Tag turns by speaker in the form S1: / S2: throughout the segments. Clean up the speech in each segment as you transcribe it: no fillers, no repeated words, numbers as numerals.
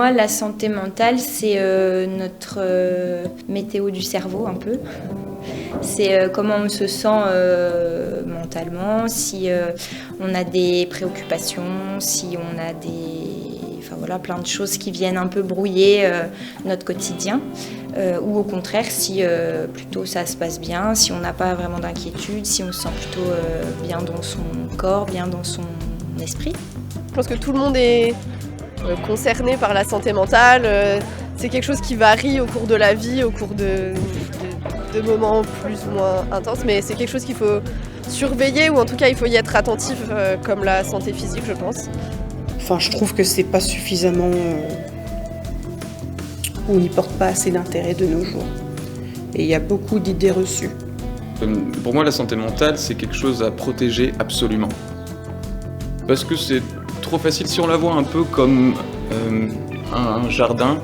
S1: moi, la santé mentale, c'est notre météo du cerveau un peu. C'est comment on se sent mentalement, si on a des préoccupations, si on a enfin voilà, plein de choses qui viennent un peu brouiller notre quotidien. Ou au contraire, si plutôt ça se passe bien, si on n'a pas vraiment d'inquiétude, si on se sent plutôt bien dans son corps, bien dans son esprit.
S2: Je pense que tout le monde est concerné par la santé mentale. C'est quelque chose qui varie au cours de la vie, au cours de moments plus ou moins intenses, mais c'est quelque chose qu'il faut surveiller, ou en tout cas il faut y être attentif, comme la santé physique, je pense.
S3: Enfin, je trouve que c'est pas suffisamment... on n'y porte pas assez d'intérêt de nos jours. Et il y a beaucoup d'idées reçues.
S4: Pour moi, la santé mentale, c'est quelque chose à protéger absolument. Parce que c'est trop facile, si on la voit un peu comme un jardin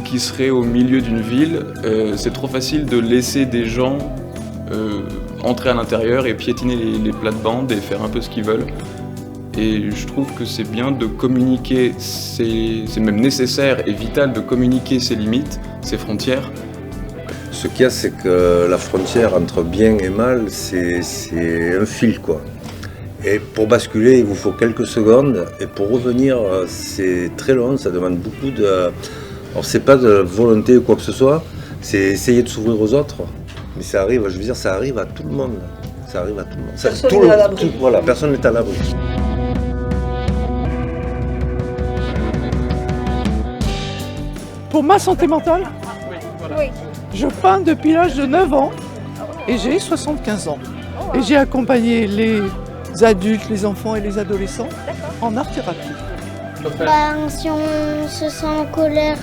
S4: qui serait au milieu d'une ville, c'est trop facile de laisser des gens entrer à l'intérieur et piétiner les plates-bandes et faire un peu ce qu'ils veulent. Et je trouve que c'est bien de communiquer, c'est même nécessaire et vital de communiquer ses limites, ses frontières.
S5: Ce qu'il y a, c'est que la frontière entre bien et mal, c'est un fil, quoi. Et pour basculer, il vous faut quelques secondes. Et pour revenir, c'est très long, ça demande beaucoup de... Alors, c'est pas de volonté ou quoi que ce soit, c'est essayer de s'ouvrir aux autres. Mais ça arrive, je veux dire, ça arrive à tout le monde. Ça arrive à tout le monde.
S3: Personne n'est à l'abri.
S5: Voilà, personne n'est à l'abri.
S6: Pour ma santé mentale,
S2: Oui.
S6: je peins depuis l'âge de 9 ans et j'ai 75 ans. Et j'ai accompagné les adultes, les enfants et les adolescents en art-thérapie.
S7: Si on se sent en colère,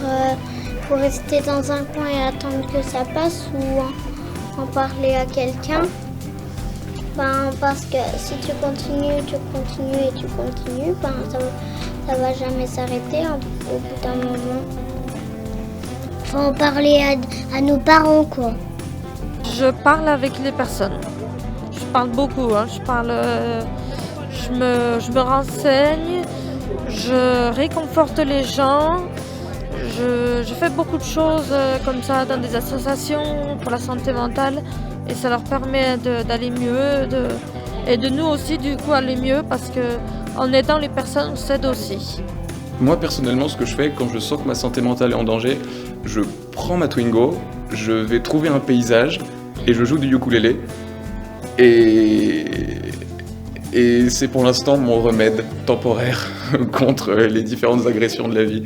S7: faut rester dans un coin et attendre que ça passe, ou en parler à quelqu'un. Parce que si tu continues et tu continues, ça va jamais s'arrêter au bout d'un moment. Faut en parler à nos parents, quoi.
S8: Je parle avec les personnes. Je parle beaucoup, hein. Je me renseigne, je réconforte les gens. Je fais beaucoup de choses comme ça dans des associations pour la santé mentale, et ça leur permet d'aller mieux et de nous aussi du coup aller mieux, parce qu'en aidant les personnes, on s'aide aussi.
S4: Moi personnellement, ce que je fais quand je sens que ma santé mentale est en danger, je prends ma Twingo, je vais trouver un paysage et je joue du ukulélé. Et c'est pour l'instant mon remède temporaire contre les différentes agressions de la vie.